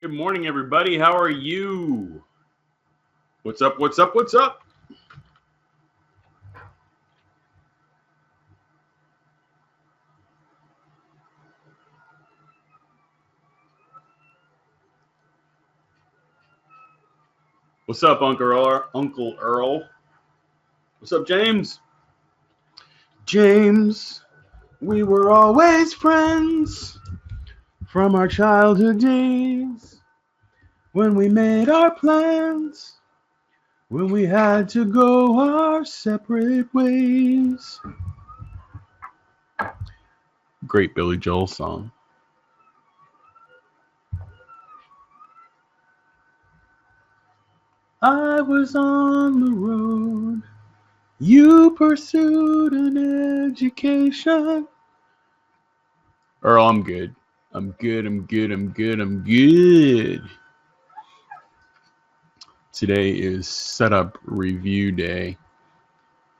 Good morning, everybody. How are you? What's up? What's up? What's up? What's up, Uncle Earl? Uncle Earl? What's up, James? James, we were always friends from our childhood days when we made our plans, when we had to go our separate ways. Great Billy Joel song. I was on the road. You pursued an education. Earl, I'm good. I'm good. Today is setup review day.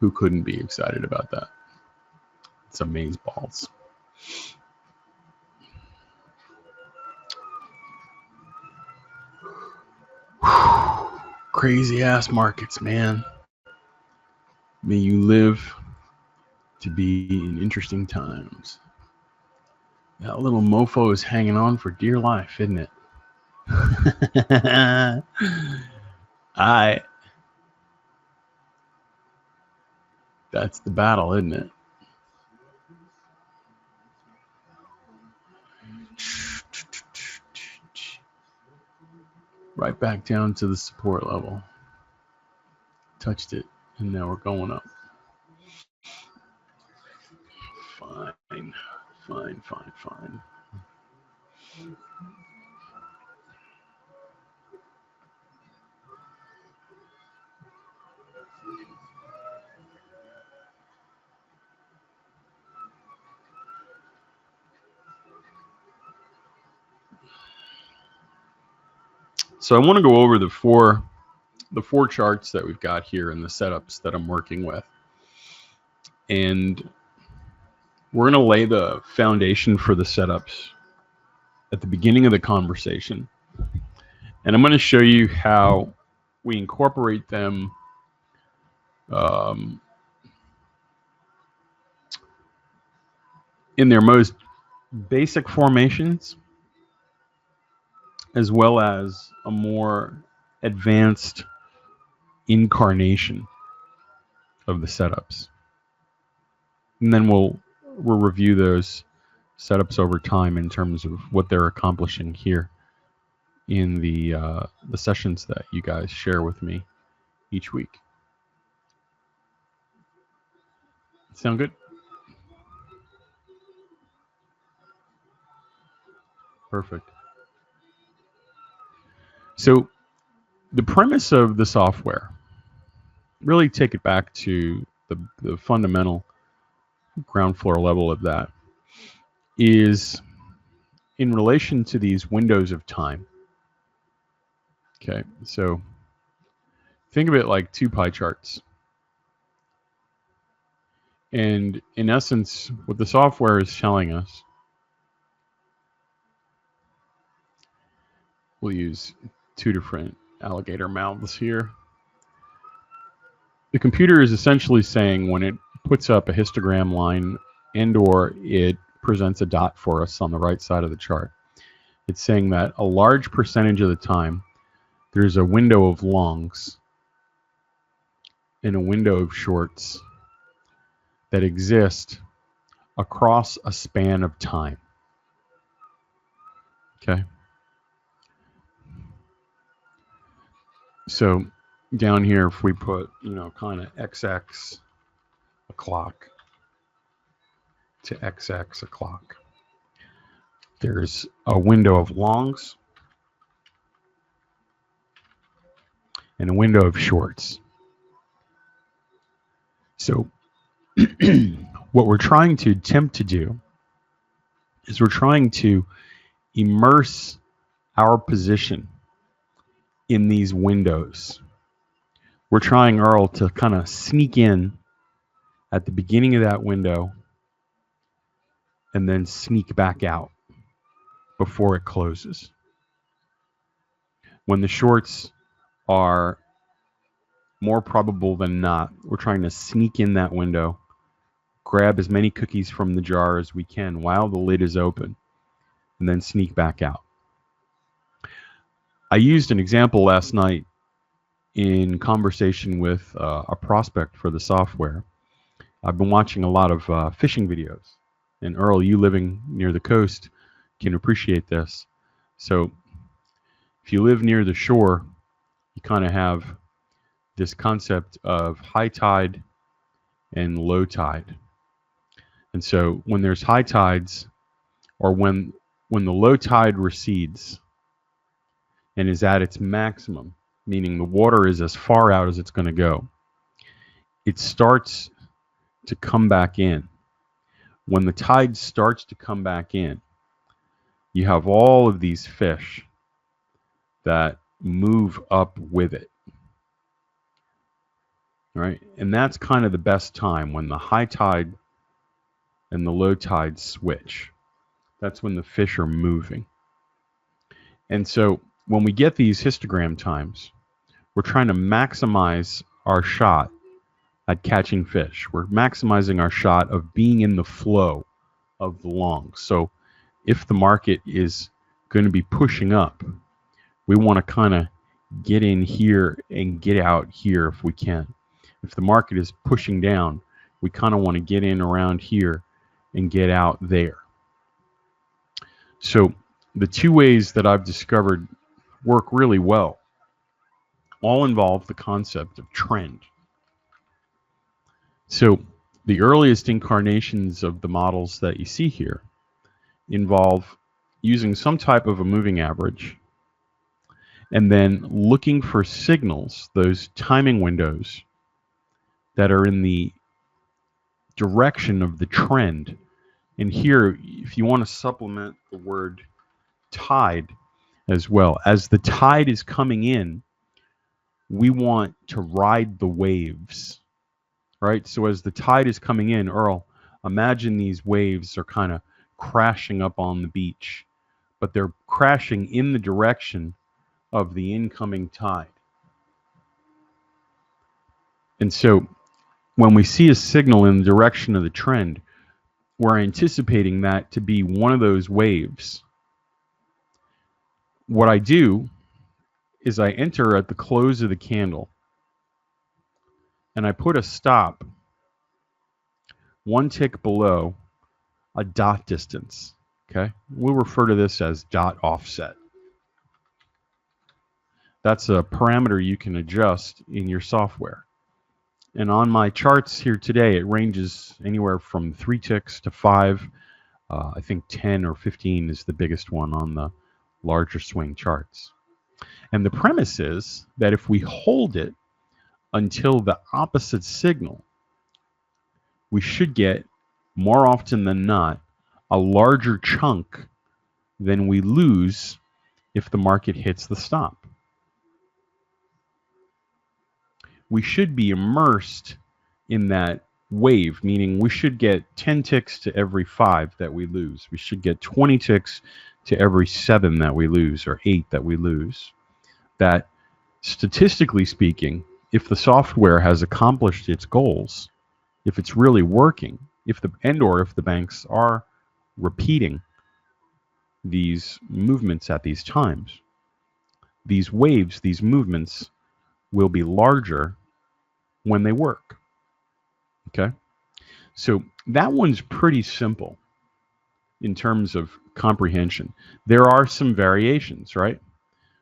Who couldn't be excited about that? It's amazeballs. Crazy ass markets, man. May you live to be in interesting times. That little mofo is hanging on for dear life, isn't it? That's the battle, isn't it? Right back down to the support level. Touched it, and now we're going up. Fine. So I want to go over the four charts that we've got here and the setups that I'm working with. And we're going to lay the foundation for the setups at the beginning of the conversation. And I'm going to show you how we incorporate them in their most basic formations, as well as a more advanced incarnation of the setups. And then we'll review those setups over time in terms of what they're accomplishing here in the sessions that you guys share with me each week. Sound good? Perfect. So the premise of the software, really take it back to the fundamental ground floor level of that, is in relation to these windows of time. Okay, so think of it like two pie charts. And in essence, what the software is telling us, we'll use two different alligator mouths here. The computer is essentially saying when it puts up a histogram line and or it presents a dot for us on the right side of the chart, it's saying that a large percentage of the time there's a window of longs and a window of shorts that exist across a span of time. Okay. So down here, if we put, kind of XX o'clock to XX o'clock, there's a window of longs and a window of shorts. So what we're trying to attempt to do is we're trying to immerse our position in these windows. We're trying, Earl, to kind of sneak in at the beginning of that window and then sneak back out before it closes. When the shorts are more probable than not, we're trying to sneak in that window, grab as many cookies from the jar as we can while the lid is open, and then sneak back out. I used an example last night in conversation with a prospect for the software. I've been watching a lot of fishing videos, and Earl, you living near the coast can appreciate this. So if you live near the shore, you kind of have this concept of high tide and low tide. And so when there's high tides, or when the low tide recedes and is at its maximum, meaning the water is as far out as it's going to go, it starts to come back in. When the tide starts to come back in, you have all of these fish that move up with it. Right? And that's kind of the best time, when the high tide and the low tide switch. That's when the fish are moving. And so when we get these histogram times, we're trying to maximize our shot at catching fish. We're maximizing our shot of being in the flow of the long. So if the market is going to be pushing up, we want to kind of get in here and get out here if we can. If the market is pushing down, we kind of want to get in around here and get out there. So the two ways that I've discovered work really well all involve the concept of trend. So the earliest incarnations of the models that you see here involve using some type of a moving average and then looking for signals, those timing windows that are in the direction of the trend. And here, if you want to supplement the word tide as well, as the tide is coming in, we want to ride the waves, right? So as the tide is coming in, Earl, imagine these waves are kind of crashing up on the beach, but they're crashing in the direction of the incoming tide. And so when we see a signal in the direction of the trend, we're anticipating that to be one of those waves. What I do is I enter at the close of the candle and I put a stop one tick below a dot distance. Okay, we'll refer to this as dot offset. That's a parameter you can adjust in your software. And on my charts here today, it ranges anywhere from 3 ticks to 5. I think 10 or 15 is the biggest one on the larger swing charts. And the premise is that if we hold it until the opposite signal, we should get, more often than not, a larger chunk than we lose if the market hits the stop. We should be immersed in that wave, meaning we should get 10 ticks to every 5 that we lose. We should get 20 ticks to every 7 that we lose, or 8 that we lose. That, statistically speaking, if the software has accomplished its goals, if it's really working, if the banks are repeating these movements at these times, these waves, these movements will be larger when they work. Okay? So that one's pretty simple in terms of comprehension. There are some variations, right?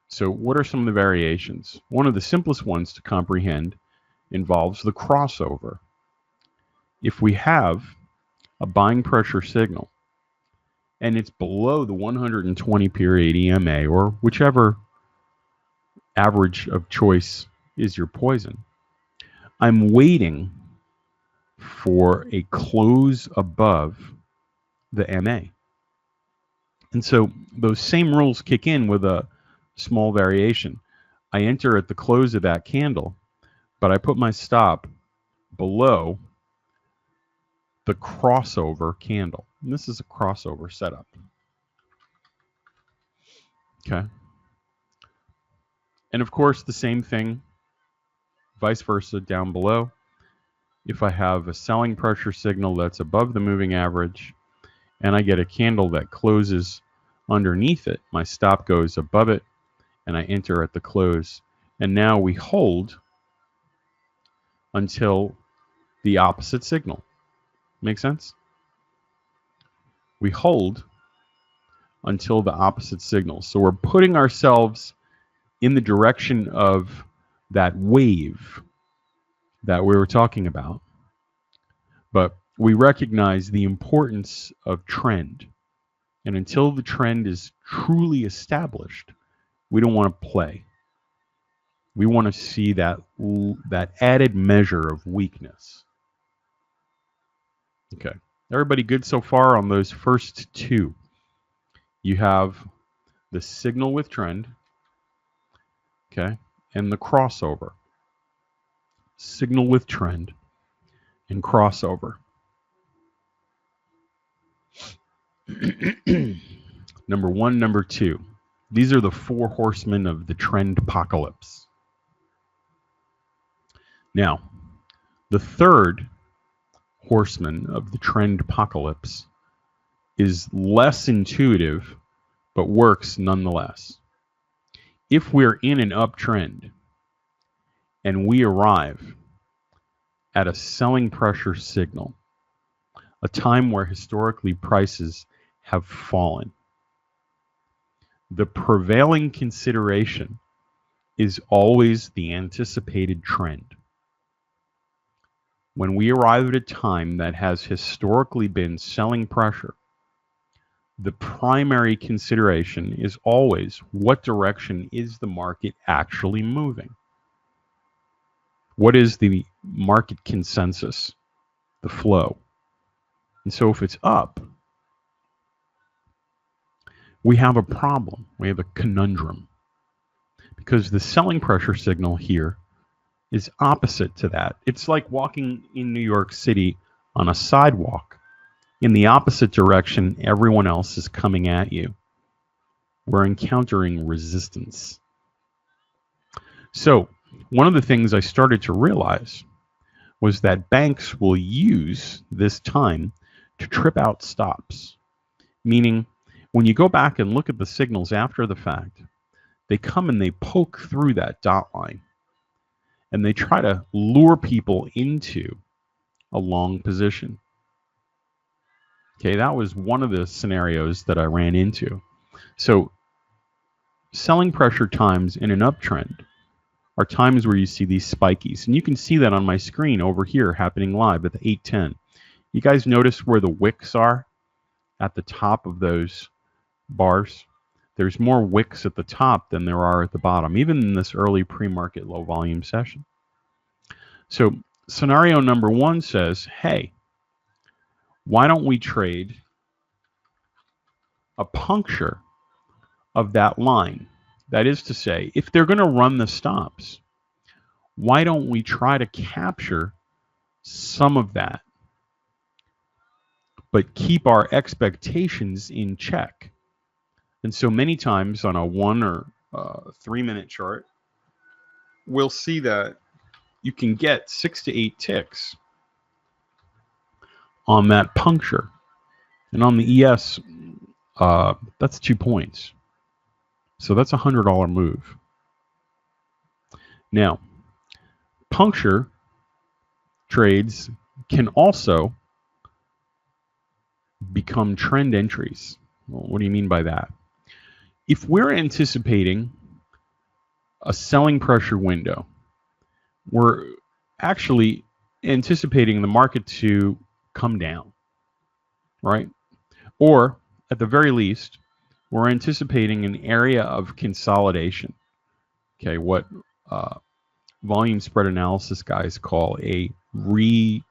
So what are some of the variations? One of the simplest ones to comprehend involves the crossover. If we have a buying pressure signal and it's below the 120 period EMA, or whichever average of choice is your poison, I'm waiting for a close above the MA. And so those same rules kick in with a small variation. I enter at the close of that candle, but I put my stop below the crossover candle. And this is a crossover setup. Okay. And of course, the same thing, vice versa, down below. If I have a selling pressure signal that's above the moving average and I get a candle that closes underneath it, my stop goes above it and I enter at the close. And now we hold until the opposite signal. Make sense? We hold until the opposite signal. So we're putting ourselves in the direction of that wave that we were talking about. But we recognize the importance of trend. And until the trend is truly established, we don't want to play. We want to see that added measure of weakness. Okay. Everybody good so far on those first two? You have the signal with trend, okay, and the crossover. Signal with trend and crossover. Number one, number two. These are the four horsemen of the trend apocalypse. Now, the third horseman of the trend apocalypse is less intuitive, but works nonetheless. If we're in an uptrend and we arrive at a selling pressure signal, a time where historically prices have fallen, the prevailing consideration is always the anticipated trend. When we arrive at a time that has historically been selling pressure, the primary consideration is always what direction is the market actually moving? What is the market consensus, the flow? And so if it's up, we have a problem. We have a conundrum. Because the selling pressure signal here is opposite to that. It's like walking in New York City on a sidewalk. In the opposite direction, everyone else is coming at you. We're encountering resistance. So, one of the things I started to realize was that banks will use this time to trip out stops. Meaning, when you go back and look at the signals after the fact, they come and they poke through that dot line. And they try to lure people into a long position. Okay, that was one of the scenarios that I ran into. So selling pressure times in an uptrend are times where you see these spikies. And you can see that on my screen over here happening live at the 8:10. You guys notice where the wicks are at the top of those bars? There's more wicks at the top than there are at the bottom, even in this early pre-market low volume session. So scenario number one says, hey, why don't we trade a puncture of that line? That is to say, if they're going to run the stops, why don't we try to capture some of that, but keep our expectations in check? And so many times on a 1 or 3 minute chart, we'll see that you can get 6 to 8 ticks on that puncture. And on the ES, that's 2 points. So that's a $100 move. Now, puncture trades can also become trend entries. Well, what do you mean by that? If we're anticipating a selling pressure window, we're actually anticipating the market to come down, right? Or at the very least, we're anticipating an area of consolidation. Okay, what volume spread analysis guys call a reaccumulation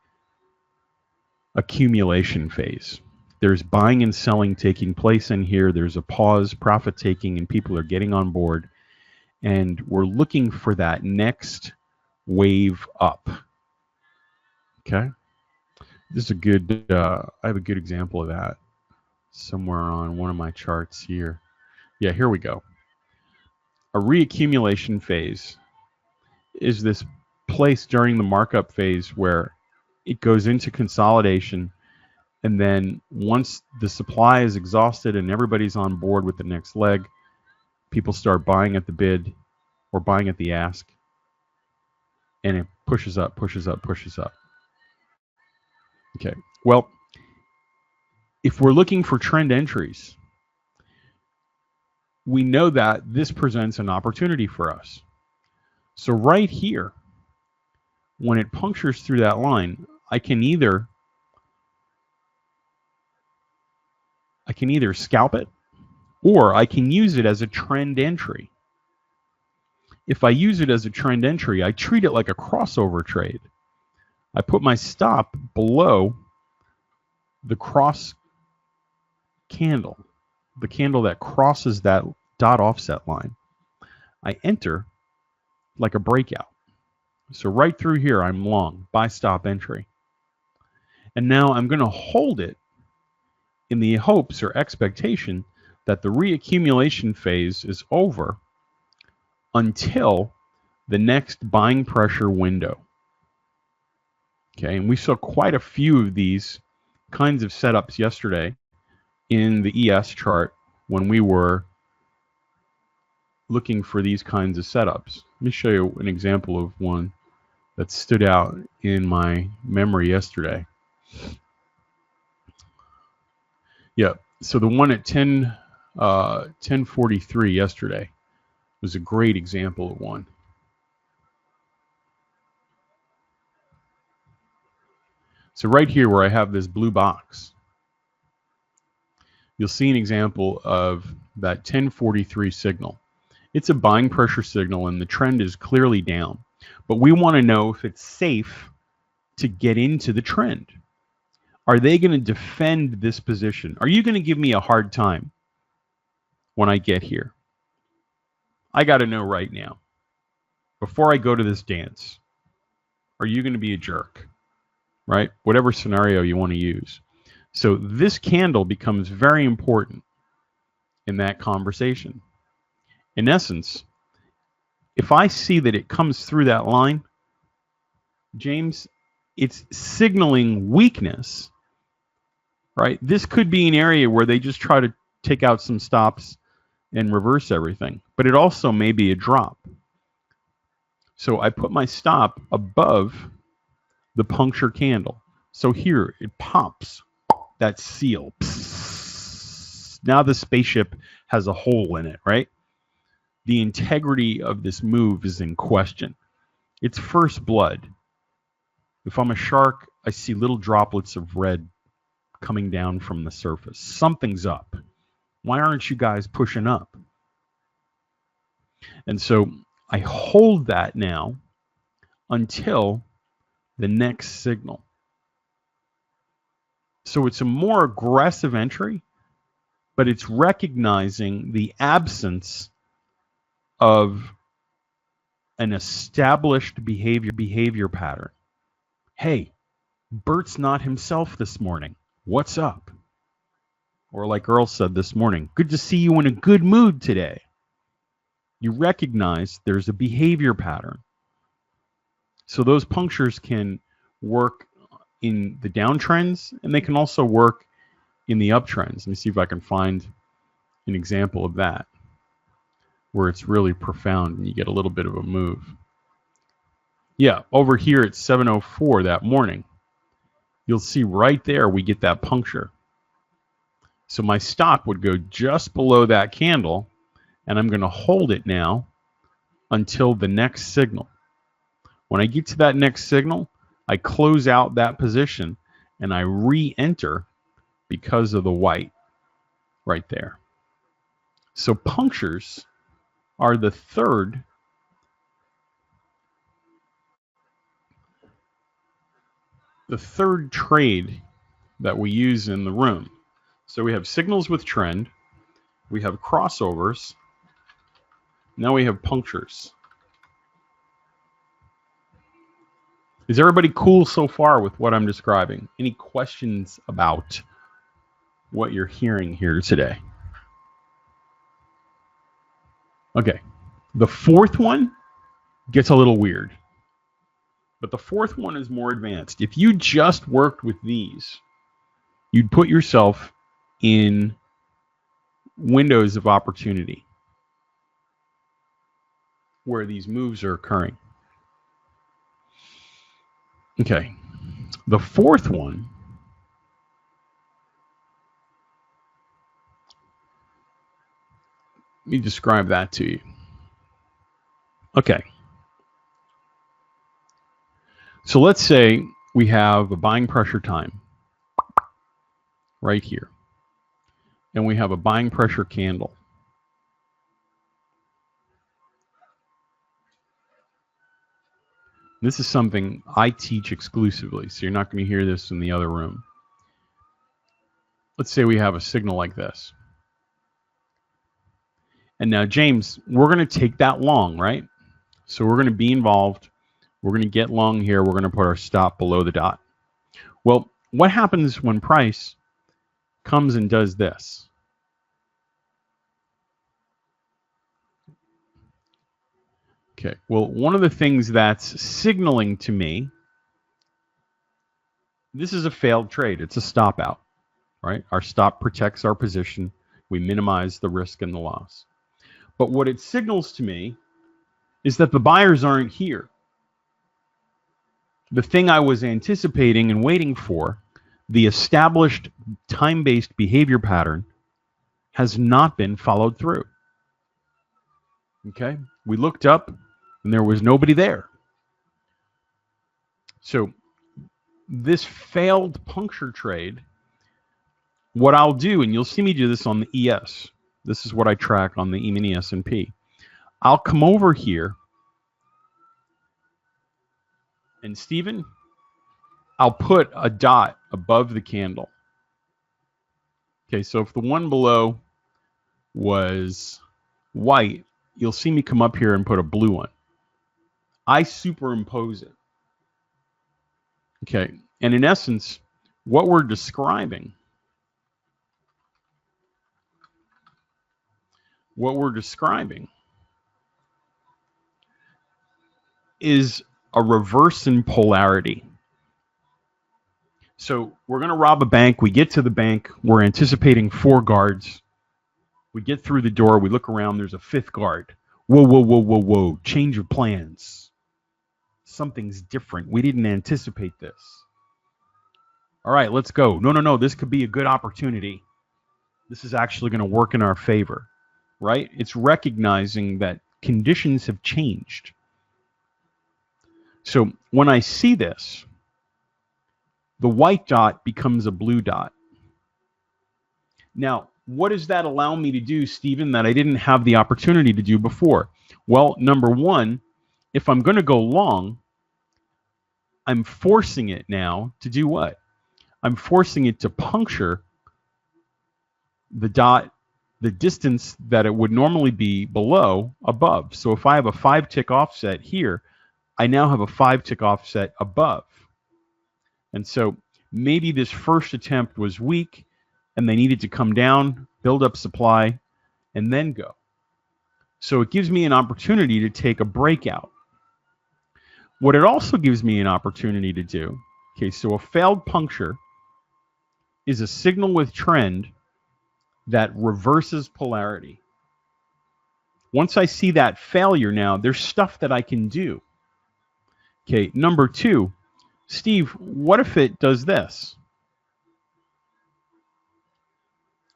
phase. There's buying and selling taking place in here. There's a pause, profit taking, and people are getting on board. And we're looking for that next wave up. Okay, this is a good. I have a good example of that somewhere on one of my charts here. Yeah, here we go. A reaccumulation phase is this place during the markup phase where it goes into consolidation, and then once the supply is exhausted and everybody's on board with the next leg, people start buying at the bid or buying at the ask, and it pushes up, pushes up, pushes up. Okay, well, if we're looking for trend entries, we know that this presents an opportunity for us. So right here, when it punctures through that line, I can either scalp it, or I can use it as a trend entry. If I use it as a trend entry, I treat it like a crossover trade. I put my stop below the cross candle, the candle that crosses that dot offset line. I enter like a breakout. So right through here, I'm long, buy stop entry. And now I'm going to hold it in the hopes or expectation that the reaccumulation phase is over until the next buying pressure window. Okay, and we saw quite a few of these kinds of setups yesterday in the ES chart when we were looking for these kinds of setups. Let me show you an example of one that stood out in my memory yesterday. Yeah, so the one at 10:43 yesterday was a great example of one. So right here where I have this blue box, you'll see an example of that 1043 signal. It's a buying pressure signal and the trend is clearly down. But we want to know if it's safe to get into the trend. Are they going to defend this position? Are you going to give me a hard time when I get here? I got to know right now. Before I go to this dance, are you going to be a jerk? Right? Whatever scenario you want to use. So this candle becomes very important in that conversation. In essence, if I see that it comes through that line, James, it's signaling weakness, right? This could be an area where they just try to take out some stops and reverse everything, but it also may be a drop. So I put my stop above the puncture candle. So here it pops that seal. Now the spaceship has a hole in it, right? The integrity of this move is in question. It's first blood. If I'm a shark, I see little droplets of red coming down from the surface. Something's up. Why aren't you guys pushing up? And so I hold that now until the next signal. So it's a more aggressive entry, but it's recognizing the absence of an established behavior pattern. Hey, Bert's not himself this morning. What's up? Or like Earl said this morning, good to see you in a good mood today. You recognize there's a behavior pattern. So those punctures can work in the downtrends, and they can also work in the uptrends. Let me see if I can find an example of that, where it's really profound and you get a little bit of a move. Yeah, over here at 7:04 that morning, you'll see right there we get that puncture. So my stop would go just below that candle, and I'm going to hold it now until the next signal. When I get to that next signal, I close out that position and I re-enter because of the white right there. So punctures are the third trade that we use in the room. So we have signals with trend, we have crossovers, now we have punctures. Is everybody cool so far with what I'm describing? Any questions about what you're hearing here today? Okay, The fourth one gets a little weird, but the fourth one is more advanced. If you just worked with these, you'd put yourself in windows of opportunity where these moves are occurring. Okay, the fourth one let me describe that to you. Okay, so let's say we have a buying pressure time right here, and we have a buying pressure candle. This is something I teach exclusively, so you're not going to hear this in the other room. Let's say we have a signal like this. And now, James, we're going to take that long, right? So we're going to be involved. We're going to get long here. We're going to put our stop below the dot. Well, what happens when price comes and does this? Okay, well, one of the things that's signaling to me, this is a failed trade. It's a stop out, right? Our stop protects our position. We minimize the risk and the loss. But what it signals to me is that the buyers aren't here. The thing I was anticipating and waiting for, the established time-based behavior pattern, has not been followed through. Okay, we looked up and there was nobody there. So this failed puncture trade, what I'll do, and you'll see me do this on the ES. This is what I track on the E-mini S&P. I'll come over here, and Stephen, I'll put a dot above the candle. Okay, so if the one below was white, you'll see me come up here and put a blue one. I superimpose it. Okay, and in essence, what we're describing is a reverse in polarity. So we're going to rob a bank. We get to the bank. We're anticipating 4 guards. We get through the door. We look around. There's a 5th guard. Whoa, whoa, whoa, whoa, whoa. Change of plans. Something's different. We didn't anticipate this. All right, let's go. No. This could be a good opportunity. This is actually going to work in our favor, right? It's recognizing that conditions have changed. So when I see this, the white dot becomes a blue dot. Now, what does that allow me to do, Stephen, that I didn't have the opportunity to do before? Well, number one, if I'm going to go long, I'm forcing it now to do what? I'm forcing it to puncture the dot, the distance that it would normally be below, above. So if I have a 5-tick offset here, I now have a 5-tick offset above. And so maybe this first attempt was weak and they needed to come down, build up supply, and then go. So it gives me an opportunity to take a breakout. What it also gives me an opportunity to do, okay, so a failed puncture is a signal with trend that reverses polarity. Once I see that failure now, there's stuff that I can do. Okay, number 2, Steve, what if it does this?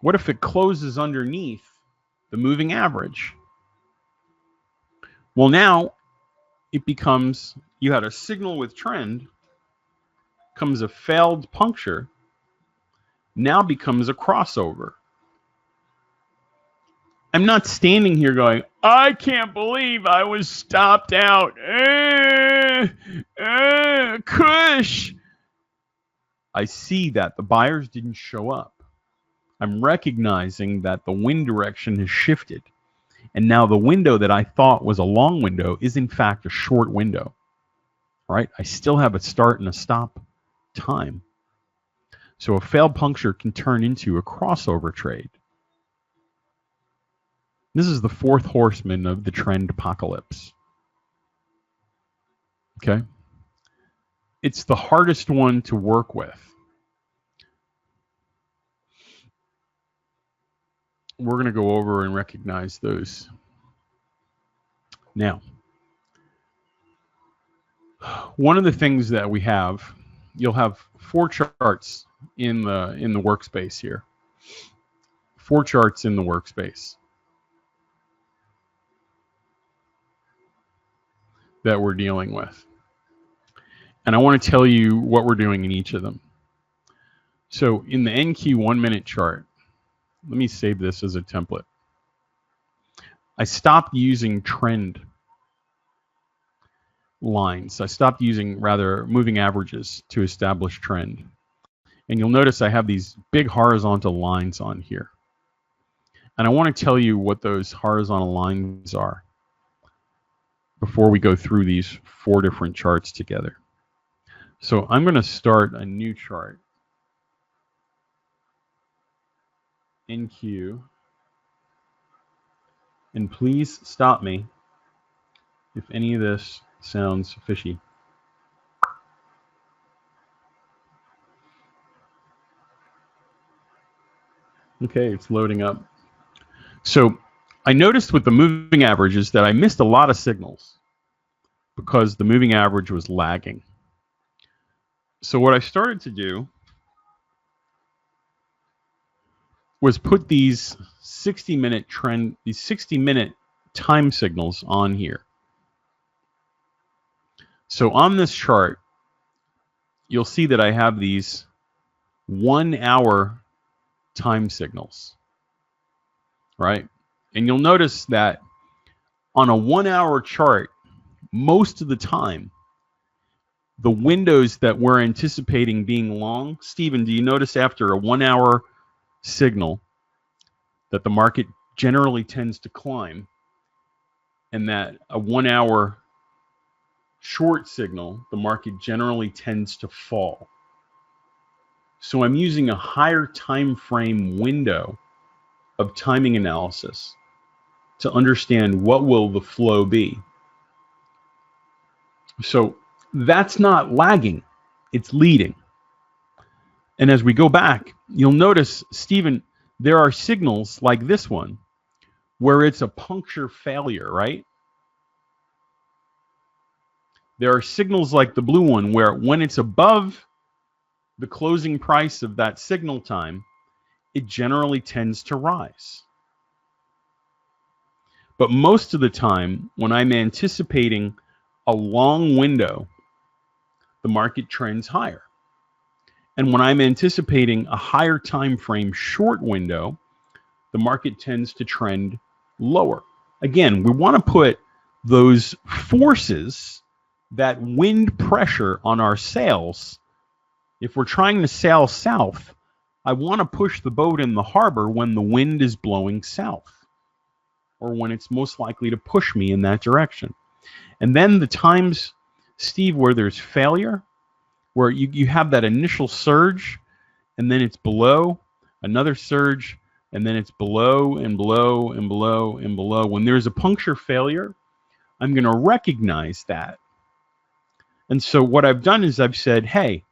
What if it closes underneath the moving average? Well, now it becomes, you had a signal with trend, comes a failed puncture, now becomes a crossover. I'm not standing here going, I can't believe I was stopped out. Kush. I see that the buyers didn't show up. I'm recognizing that the wind direction has shifted. And now the window that I thought was a long window is in fact a short window. All right? I still have a start and a stop time. So a failed puncture can turn into a crossover trade. This is the fourth horseman of the trend apocalypse. Okay? It's the hardest one to work with. We're going to go over and recognize those. Now, one of the things that we have, you'll have 4 charts in the workspace here. 4 charts in the workspace that we're dealing with. And I want to tell you what we're doing in each of them. So in the NQ 1-minute chart, let me save this as a template. I stopped using trend lines. I stopped using, rather, moving averages to establish trend. And you'll notice I have these big horizontal lines on here. And I want to tell you what those horizontal lines are before we go through these 4 different charts together. So I'm going to start a new chart. NQ. And please stop me if any of this sounds fishy. Okay, it's loading up. So I noticed with the moving averages that I missed a lot of signals because the moving average was lagging. So what I started to do was put these 60-minute trend, these 60-minute time signals on here. So on this chart, you'll see that I have these 1-hour time signals, right? And you'll notice that on a 1-hour chart, most of the time, the windows that we're anticipating being long, Stephen, do you notice after a 1-hour signal that the market generally tends to climb, and that a 1-hour short signal, the market generally tends to fall? So I'm using a higher time frame window of timing analysis to understand what will the flow be. So that's not lagging, it's leading. And as we go back, you'll notice, Stephen, there are signals like this one where it's a puncture failure, right? There are signals like the blue one where when it's above the closing price of that signal time, it generally tends to rise. But most of the time, when I'm anticipating a long window, the market trends higher. And when I'm anticipating a higher time frame short window, the market tends to trend lower. Again, we want to put those forces, that wind pressure on our sails. If we're trying to sail south, I want to push the boat in the harbor when the wind is blowing south, or when it's most likely to push me in that direction. And then the times, Steve, where there's failure, where you have that initial surge, and then it's below, another surge, and then it's below and below and below and below. When there's a puncture failure, I'm going to recognize that. And so what I've done is I've said, hey,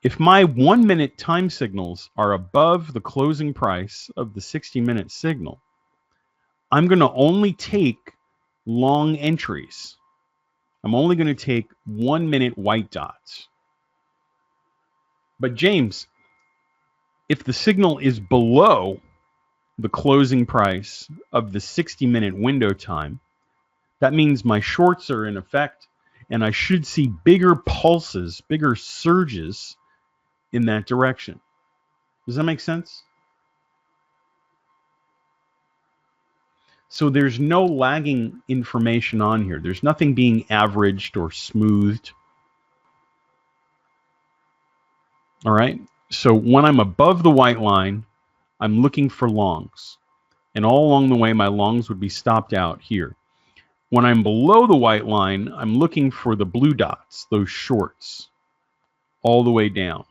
if my 1-minute time signals are above the closing price of the 60-minute signal, I'm going to only take long entries. I'm only going to take 1-minute white dots. But James, if the signal is below the closing price of the 60-minute window time, that means my shorts are in effect, and I should see bigger pulses, bigger surges in that direction. Does that make sense? So there's no lagging information on here. There's nothing being averaged or smoothed. All right. So when I'm above the white line, I'm looking for longs. And all along the way, my longs would be stopped out here. When I'm below the white line, I'm looking for the blue dots, those shorts, all the way down.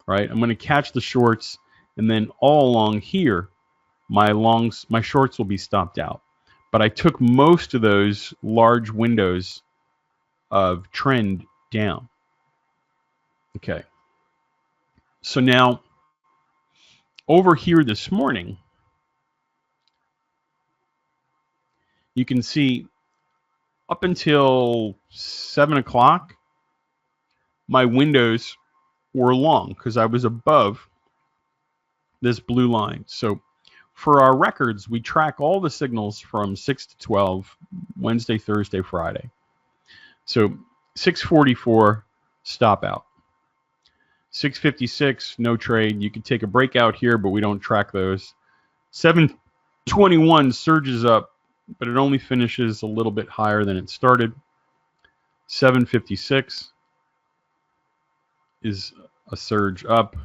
Right? I'm going to catch the shorts, and then all along here, my shorts will be stopped out. But I took most of those large windows of trend down. Okay. So now over here this morning, you can see up until 7 o'clock, my windows were long because I was above this blue line. So for our records, we track all the signals from 6 to 12, Wednesday, Thursday, Friday. So 6:44, stop out. 6:56, no trade. You can take a breakout here, but we don't track those. 7:21 surges up, but it only finishes a little bit higher than it started. 7:56 is a surge up.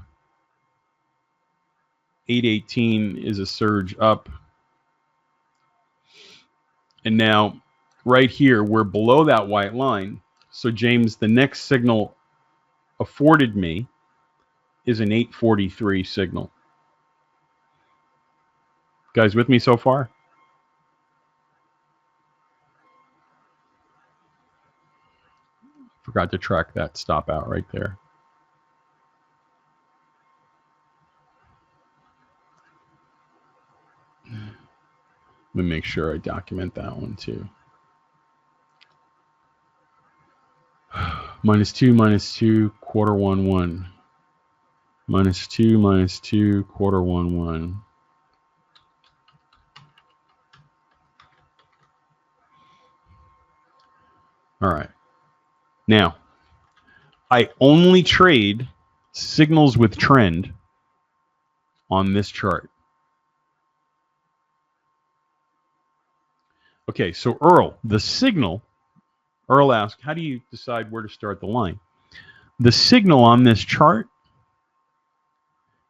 8:18 is a surge up. And now right here, we're below that white line. So James, the next signal afforded me is an 8:43 signal. Guys with me so far? Forgot to track that stop out right there. Let me make sure I document that one too. -2, quarter 1, 1. -2, quarter 1, 1. All right. Now, I only trade signals with trend on this chart. Okay, so Earl, the signal, Earl asked, how do you decide where to start the line? The signal on this chart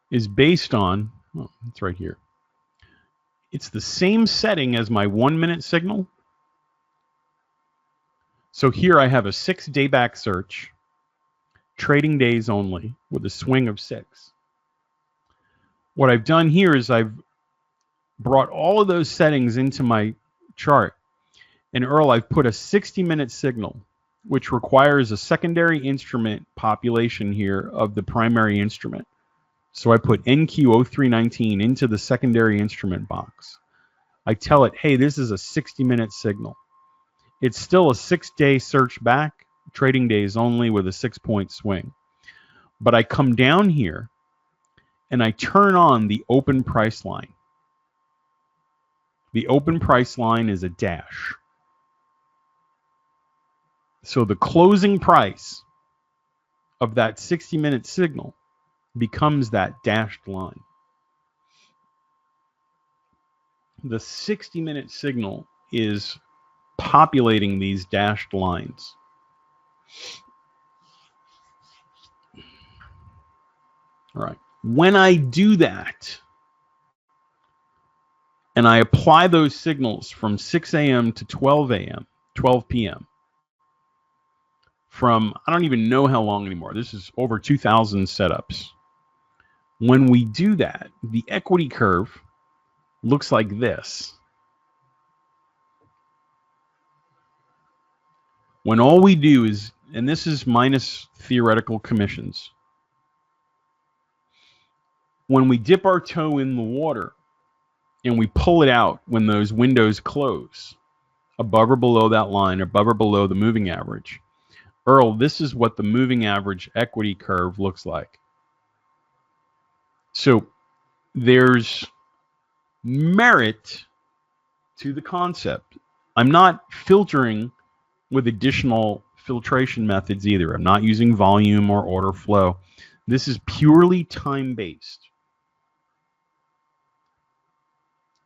is based on, oh, it's right here. It's the same setting as my 1 minute signal. So here I have a 6-day back search, trading days only, with a swing of 6. What I've done here is I've brought all of those settings into my chart. And Earl, I've put a 60-minute signal, which requires a secondary instrument population here of the primary instrument. So I put NQ0319 into the secondary instrument box. I tell it, hey, this is a 60-minute signal. It's still a 6-day search back, trading days only with a 6-point swing. But I come down here and I turn on the open price line. The open price line is a dash. So the closing price of that 60-minute signal becomes that dashed line. The 60-minute signal is populating these dashed lines. All right. When I do that, and I apply those signals from 6 a.m. to 12 p.m., from, I don't even know how long anymore. This is over 2,000 setups. When we do that, the equity curve looks like this. When all we do is, and this is minus theoretical commissions, when we dip our toe in the water and we pull it out when those windows close, above or below that line, above or below the moving average, Earl, this is what the moving average equity curve looks like. So there's merit to the concept. I'm not filtering with additional filtration methods either. I'm not using volume or order flow. This is purely time-based.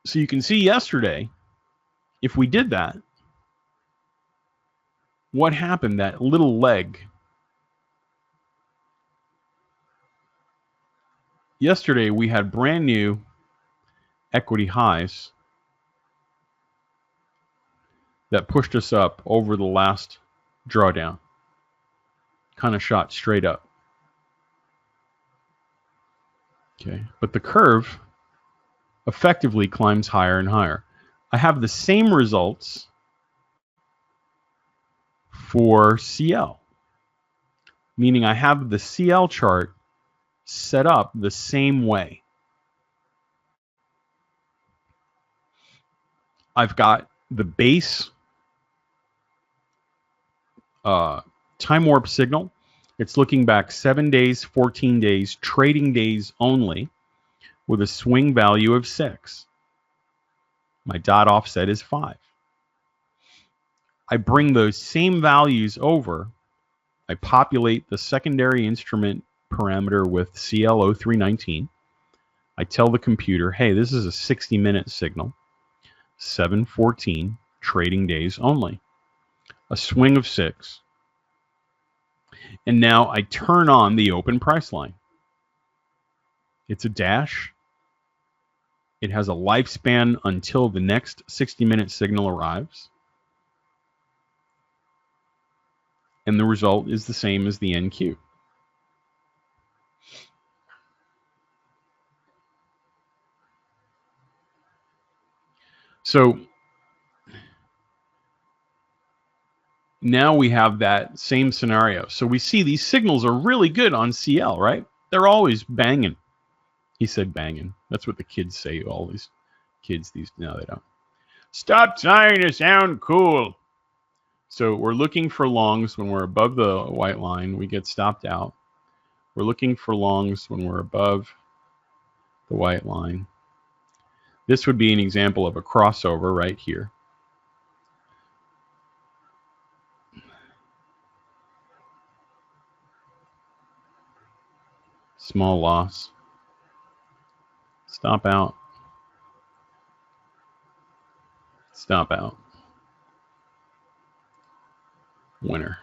So you can see yesterday, if we did that, what happened, that little leg. Yesterday, we had brand new equity highs that pushed us up over the last drawdown. Kind of shot straight up. Okay, but the curve effectively climbs higher and higher. I have the same results for CL, meaning I have the CL chart set up the same way. I've got the base time warp signal. It's looking back 7 days, 14 days, trading days only, with a swing value of 6. My dot offset is 5. I bring those same values over. I populate the secondary instrument parameter with CL0319. I tell the computer, hey, this is a 60-minute signal, 714 trading days only, a swing of 6. And now I turn on the open price line. It's a dash. It has a lifespan until the next 60-minute signal arrives. And the result is the same as the NQ. So now we have that same scenario. So we see these signals are really good on CL, right? They're always banging. He said banging. That's what the kids say. All these kids, no, they don't. Stop trying to sound cool. So we're looking for longs when we're above the white line. We get stopped out. We're looking for longs when we're above the white line. This would be an example of a crossover right here. Small loss. Stop out. Stop out. Winner.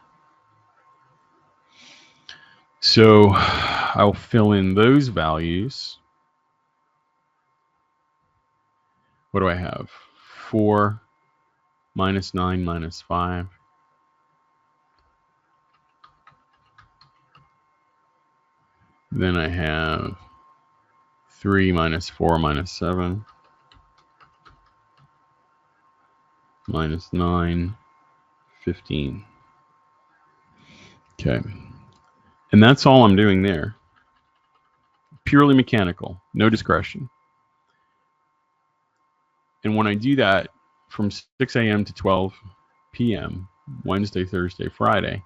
So I'll fill in those values. What do I have? 4 minus 9 minus 5. Then I have 3 minus 4 minus 7 minus 9, 15. Okay. And that's all I'm doing there. Purely mechanical, no discretion. And when I do that from 6 a.m. to 12 p.m., Wednesday, Thursday, Friday,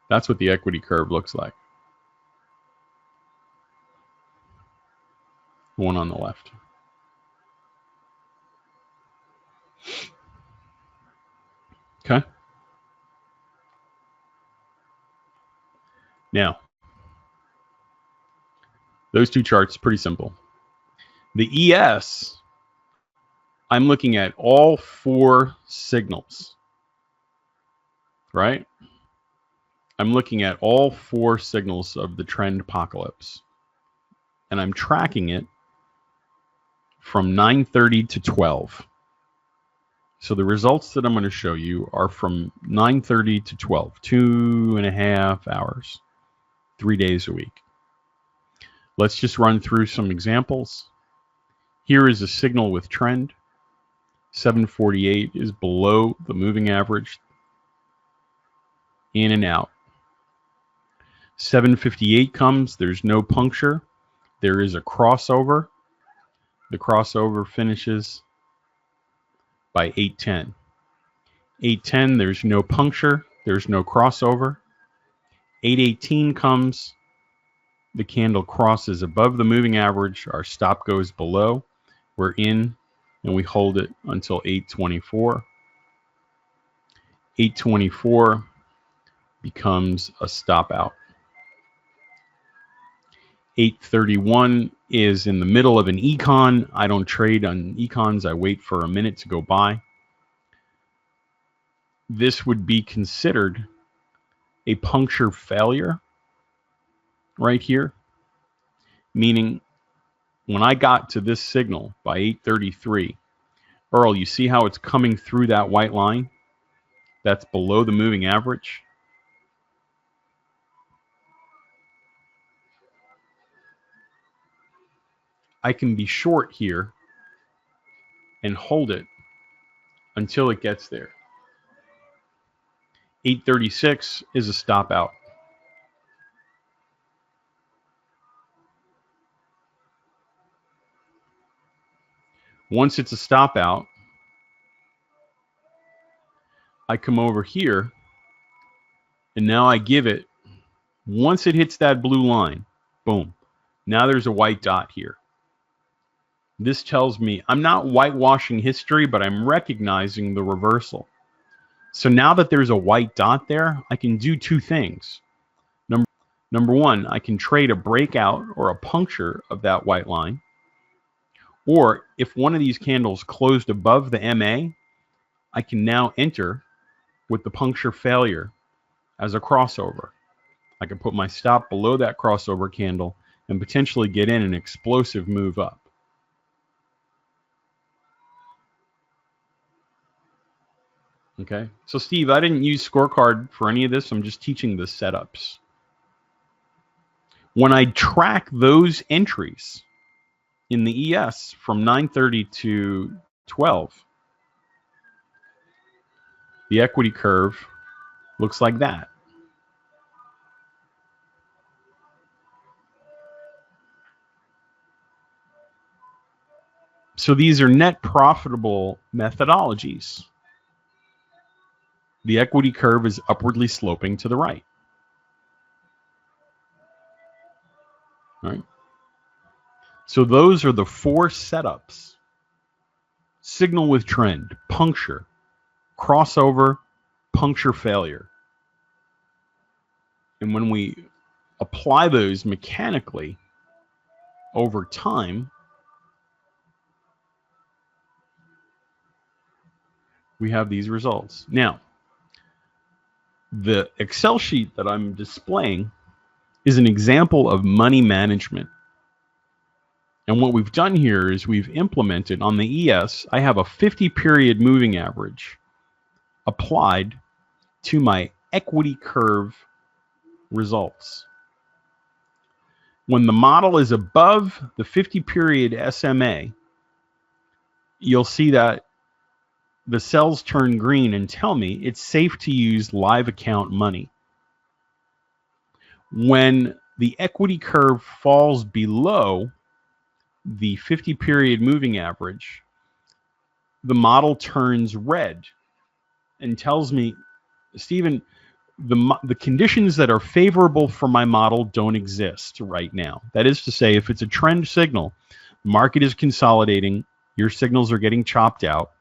that's what the equity curve looks like. The one on the left. Okay. Now, those two charts, pretty simple. The ES, I'm looking at all 4 signals, right? I'm looking at all 4 signals of the trend apocalypse, and I'm tracking it from 9:30 to 12. So the results that I'm going to show you are from 9:30 to 12, 2.5 hours, 3 days a week. Let's just run through some examples. Here is a signal with trend. 748 is below the moving average. In and out. 758 comes, there's no puncture. There is a crossover. The crossover finishes by 8:10. 8:10, there's no puncture. There's no crossover. 8:18 comes. The candle crosses above the moving average. Our stop goes below. We're in, and we hold it until 8:24. 8:24 becomes a stop out. 8:31 is in the middle of an econ. I don't trade on econs. I wait for a minute to go by. This would be considered a puncture failure right here, meaning when I got to this signal by 8:33, Earl, you see how it's coming through that white line? That's below the moving average. I can be short here and hold it until it gets there. 836 is a stop out. Once it's a stop out, I come over here and now I give it, once it hits that blue line, boom, now there's a white dot here. This tells me I'm not whitewashing history, but I'm recognizing the reversal. So now that there's a white dot there, I can do two things. Number one, I can trade a breakout or a puncture of that white line. Or if one of these candles closed above the MA, I can now enter with the puncture failure as a crossover. I can put my stop below that crossover candle and potentially get in an explosive move up. Okay, so Steve, I didn't use scorecard for any of this. I'm just teaching the setups. When I track those entries in the ES from 9:30 to 12, the equity curve looks like that. So these are net profitable methodologies. The equity curve is upwardly sloping to the right. All right. So those are the four setups: signal with trend, puncture, crossover, puncture failure. And when we apply those mechanically over time, we have these results. Now, the Excel sheet that I'm displaying is an example of money management. And what we've done here is we've implemented on the ES, I have a 50-period moving average applied to my equity curve results. When the model is above the 50-period SMA, you'll see that the cells turn green and tell me it's safe to use live account money. When the equity curve falls below the 50-period moving average, the model turns red and tells me, Stephen, the conditions that are favorable for my model don't exist right now. That is to say, if it's a trend signal, the market is consolidating, your signals are getting chopped out,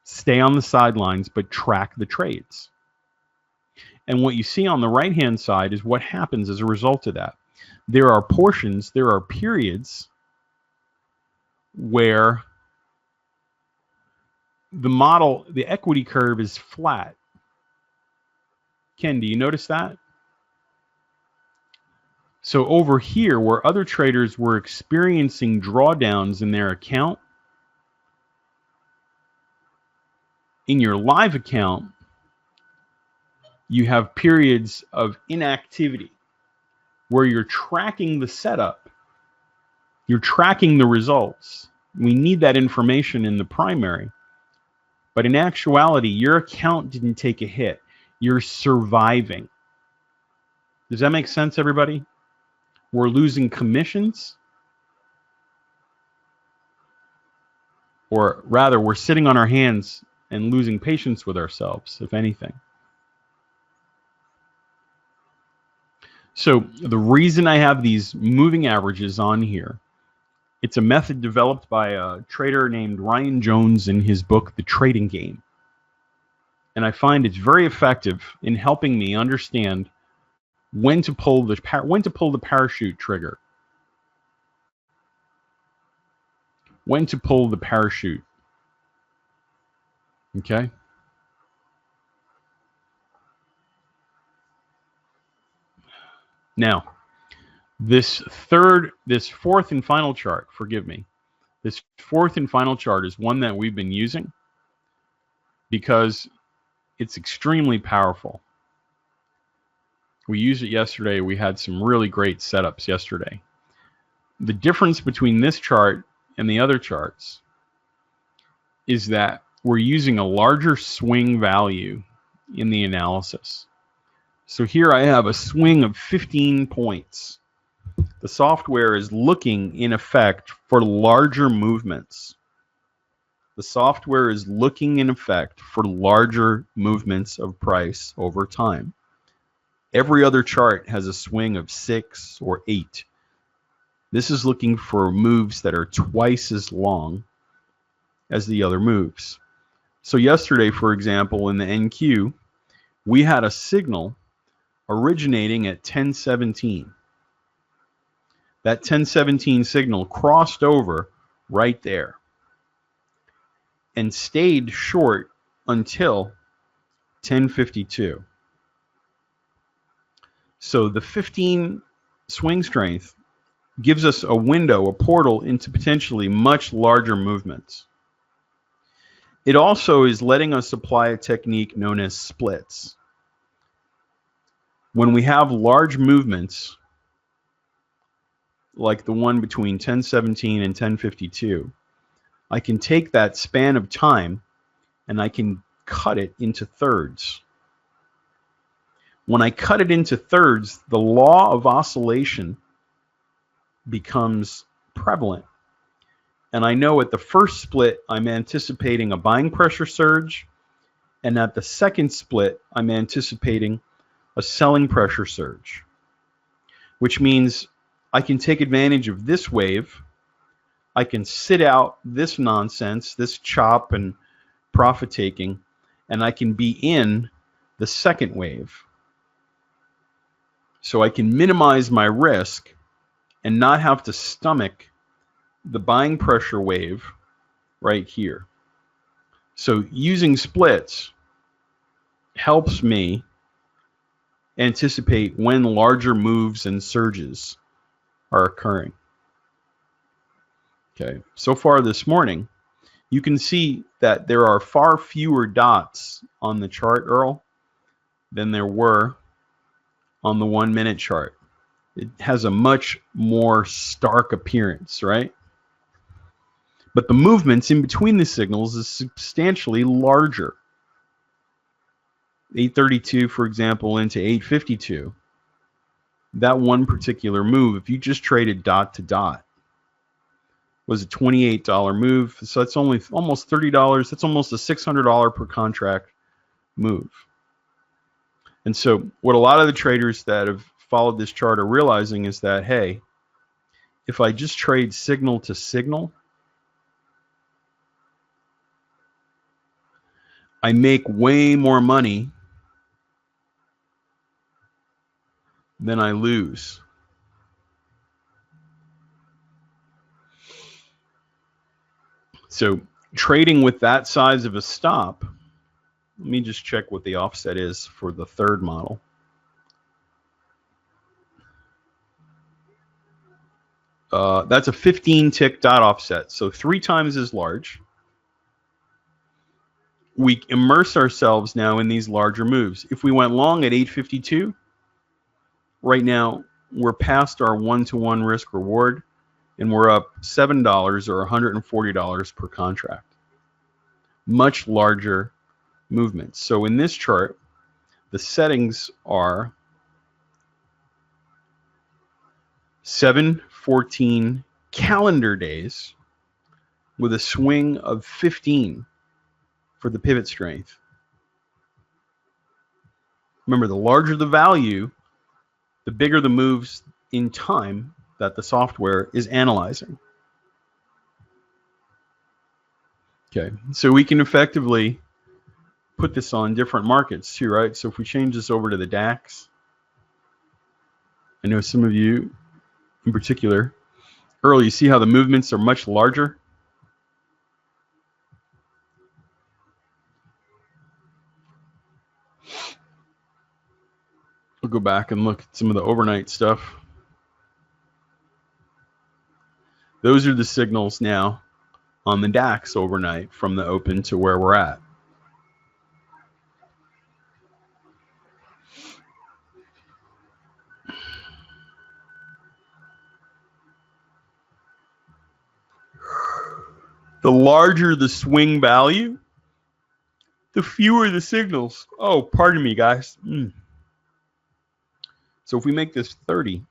stay on the sidelines, but track the trades. And what you see on the right-hand side is what happens as a result of that. There are portions, there are periods where the model, the equity curve is flat. Ken, do you notice that? So over here, where other traders were experiencing drawdowns in their account, in your live account, you have periods of inactivity where you're tracking the setup, you're tracking the results. We need that information in the primary. But in actuality, your account didn't take a hit. You're surviving. Does that make sense, everybody? We're losing commissions, or rather, we're sitting on our hands and losing patience with ourselves, if anything. So the reason I have these moving averages on here, it's a method developed by a trader named Ryan Jones in his book, The Trading Game. And I find it's very effective in helping me understand when to pull the parachute trigger. When to pull the parachute. Okay? Now, this fourth and final chart, this fourth and final chart is one that we've been using because it's extremely powerful. We used it yesterday. We had some really great setups yesterday. The difference between this chart and the other charts is that we're using a larger swing value in the analysis. So here I have a swing of 15 points. The software is looking, in effect, for larger movements. The software is looking, in effect, for larger movements of price over time. Every other chart has a swing of 6 or 8. This is looking for moves that are twice as long as the other moves. So yesterday, for example, in the NQ, we had a signal originating at 1017. That 1017 signal crossed over right there and stayed short until 1052. So the 15 swing strength gives us a window, a portal into potentially much larger movements. It also is letting us apply a technique known as splits. When we have large movements, like the one between 1017 and 1052, I can take that span of time and I can cut it into thirds. When I cut it into thirds, the law of oscillation becomes prevalent. And I know at the first split, I'm anticipating a buying pressure surge, and at the second split, I'm anticipating a selling pressure surge, which means I can take advantage of this wave. I can sit out this nonsense, this chop and profit taking, and I can be in the second wave. So I can minimize my risk and not have to stomach the buying pressure wave right here. So using splits helps me anticipate when larger moves and surges are occurring. Okay, so far this morning, you can see that there are far fewer dots on the chart, Earl, than there were on the 1 minute chart. It has a much more stark appearance, right? But the movements in between the signals is substantially larger. 832, for example, into 852. That one particular move, if you just traded dot to dot, was a $28 move. So that's only almost $30. That's almost a $600 per contract move. And so what a lot of the traders that have followed this chart are realizing is that, hey, if I just trade signal to signal, I make way more money than I lose. So trading with that size of a stop, let me just check what the offset is for the third model. That's a 15 tick dot offset, so 3 times as large. We immerse ourselves now in these larger moves. If we went long at 852, right now we're past our 1-to-1 risk reward, and we're up $7 or $140 per contract. Much larger movements. So in this chart, the settings are 714 calendar days with a swing of 15 for the pivot strength. Remember, the larger the value, the bigger the moves in time that the software is analyzing. Okay, so we can effectively put this on different markets too, right? So if we change this over to the DAX, I know some of you in particular, Earl, you see how the movements are much larger? We'll go back and look at some of the overnight stuff. Those are the signals now on the DAX overnight from the open to where we're at. The larger the swing value, the fewer the signals. Oh, pardon me, guys. So if we make this 30,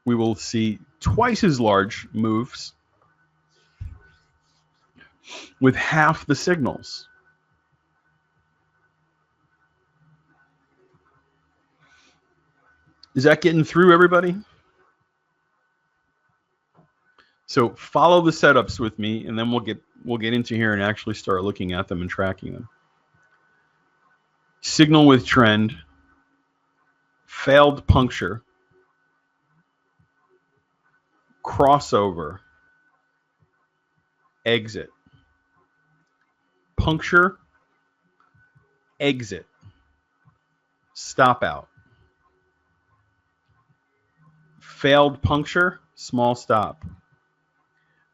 we will see twice as large moves with half the signals. Is that getting through, everybody? So follow the setups with me, and then we'll get into here and actually start looking at them and tracking them. Signal with trend, failed puncture, crossover, exit, puncture, exit, stop out, failed puncture, small stop,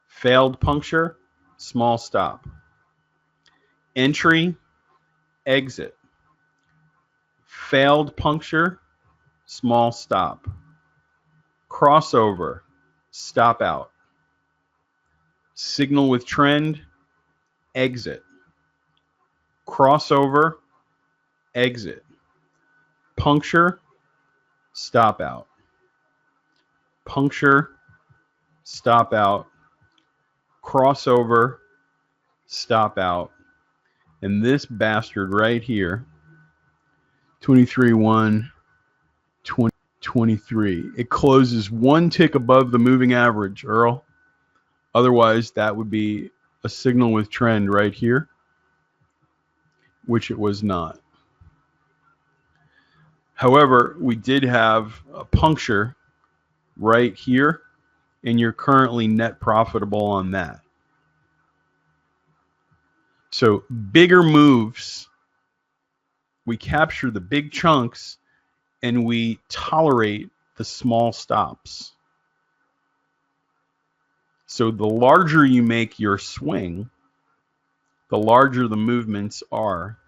failed puncture, small stop, entry, exit, failed puncture, small stop, crossover, stop out, signal with trend, exit, crossover, exit, puncture, stop out, puncture, stop out, crossover, stop out, and this bastard right here, 23.1, 23. It closes one tick above the moving average, Earl. Otherwise, that would be a signal with trend right here, which it was not. However, we did have a puncture right here, and you're currently net profitable on that. So bigger moves, we capture the big chunks and we tolerate the small stops. So the larger you make your swing, the larger the movements are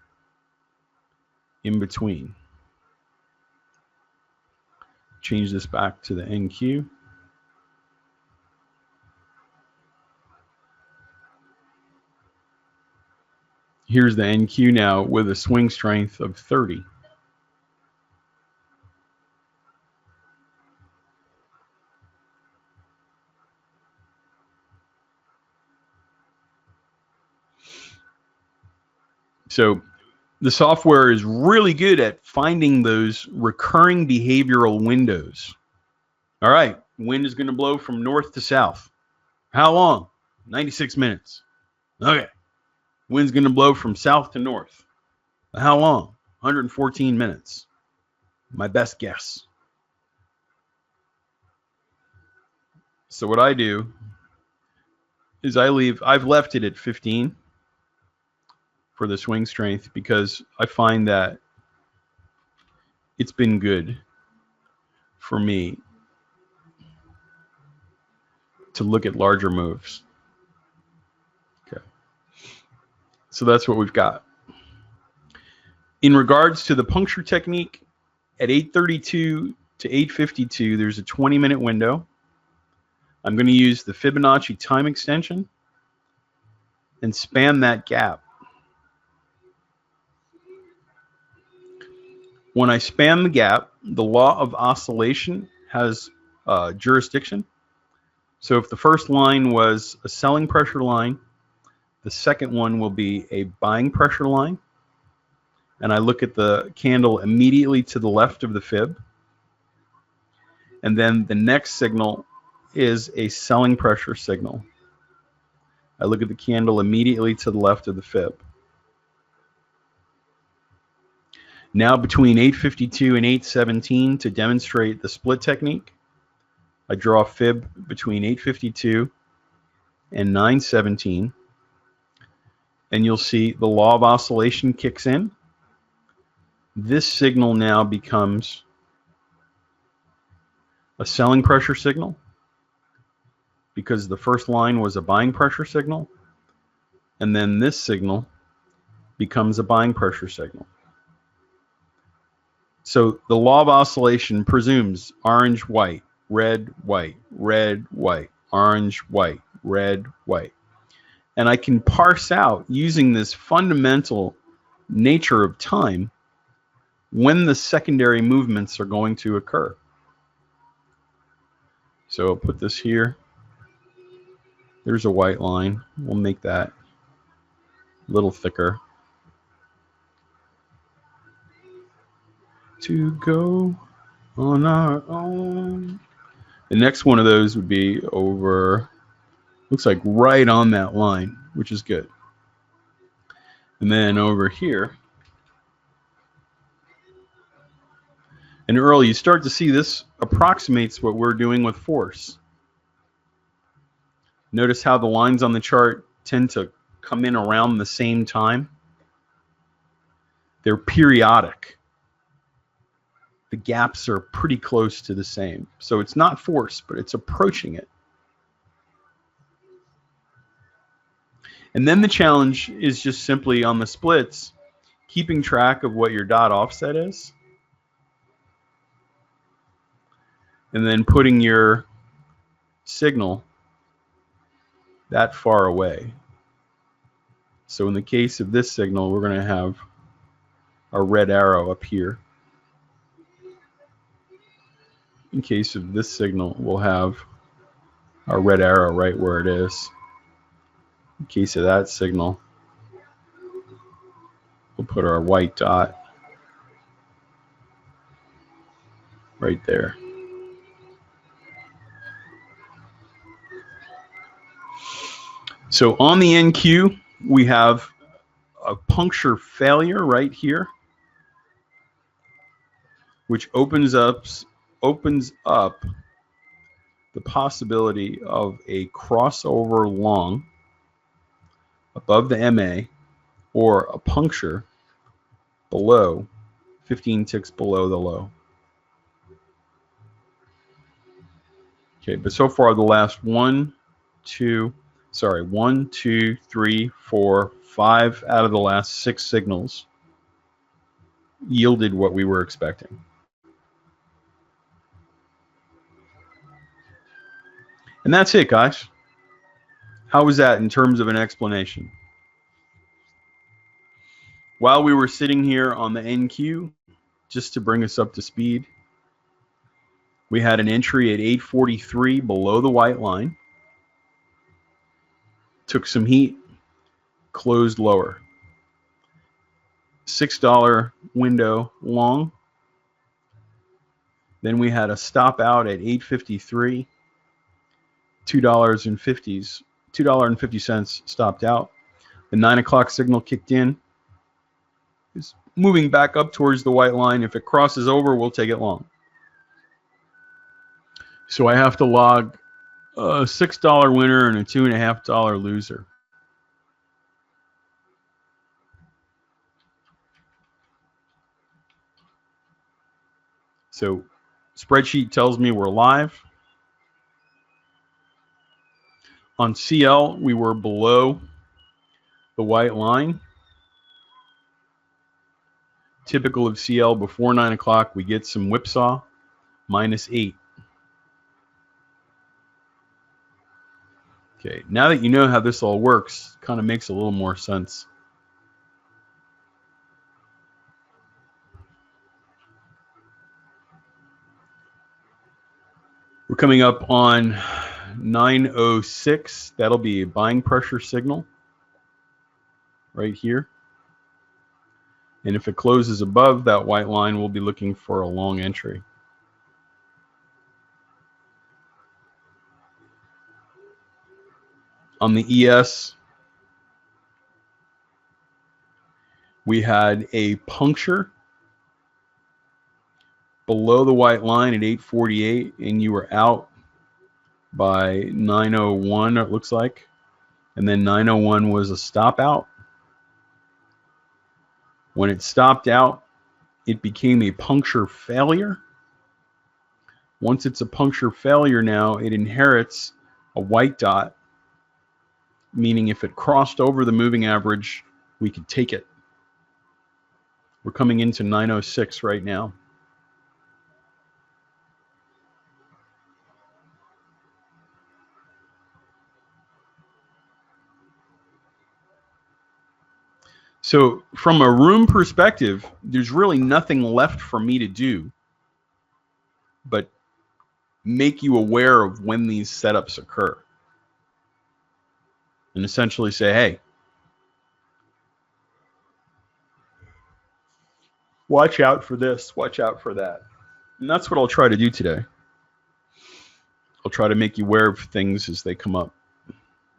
in between. Change this back to the NQ. Here's the NQ now with a swing strength of 30. So the software is really good at finding those recurring behavioral windows. All right, wind is going to blow from north to south. How long? 96 minutes. Okay. Wind's going to blow from south to north. How long? 114 minutes. My best guess. So what I do is I've left it at 15 for the swing strength because I find that it's been good for me to look at larger moves. Okay. So that's what we've got. In regards to the puncture technique, at 8:32 to 8:52, there's a 20-minute window. I'm going to use the Fibonacci time extension and span that gap. When I span the gap, the law of oscillation has jurisdiction. So if the first line was a selling pressure line, the second one will be a buying pressure line. And I look at the candle immediately to the left of the fib. And then the next signal is a selling pressure signal. I look at the candle immediately to the left of the fib. Now between 8:52 and 8:17, to demonstrate the split technique, I draw a fib between 8:52 and 9:17, and you'll see the law of oscillation kicks in. This signal now becomes a selling pressure signal because the first line was a buying pressure signal, and then this signal becomes a buying pressure signal. So the law of oscillation presumes orange, white, red, white, red, white, orange, white, red, white. And I can parse out, using this fundamental nature of time, when the secondary movements are going to occur. So I'll put this here. There's a white line. We'll make that a little thicker. To go on our own. The next one of those would be over, looks like right on that line, which is good. And then over here, and early, you start to see this approximates what we're doing with force. Notice how the lines on the chart tend to come in around the same time. They're periodic. The gaps are pretty close to the same. So it's not force, but it's approaching it. And then the challenge is just simply on the splits, keeping track of what your dot offset is, and then putting your signal that far away. So in the case of this signal, we're going to have a red arrow up here. In case of this signal, we'll have our red arrow right where it is. In case of that signal, we'll put our white dot right there. So on the NQ, we have a puncture failure right here, which opens up the possibility of a crossover long above the MA or a puncture below 15 ticks below the low. Okay, but so far the last 1, 2, 3, 4, 5 out of the last 6 signals yielded what we were expecting. And that's it, guys. How was that in terms of an explanation? While we were sitting here on the NQ, just to bring us up to speed, we had an entry at 843 below the white line, took some heat, closed lower. $6 window long. Then we had a stop out at 853, $2.50 stopped out. The 9 o'clock signal kicked in. It's moving back up towards the white line. If it crosses over, we'll take it long. So I have to log a $6 winner and a $2.50 loser. So spreadsheet tells me we're live. On CL, we were below the white line. Typical of CL, before 9 o'clock, we get some whipsaw, -8. Okay, now that you know how this all works, kind of makes a little more sense. We're coming up on 9:06. That'll be a buying pressure signal right here. And if it closes above that white line, we'll be looking for a long entry. On the ES, we had a puncture below the white line at 848, and you were out by 901, it looks like. And then 901 was a stop out. When it stopped out, it became a puncture failure. Once it's a puncture failure now, it inherits a white dot, meaning if it crossed over the moving average, we could take it. We're coming into 906 right now. So from a room perspective, there's really nothing left for me to do but make you aware of when these setups occur. And essentially say, hey, watch out for this, watch out for that. And that's what I'll try to do today. I'll try to make you aware of things as they come up.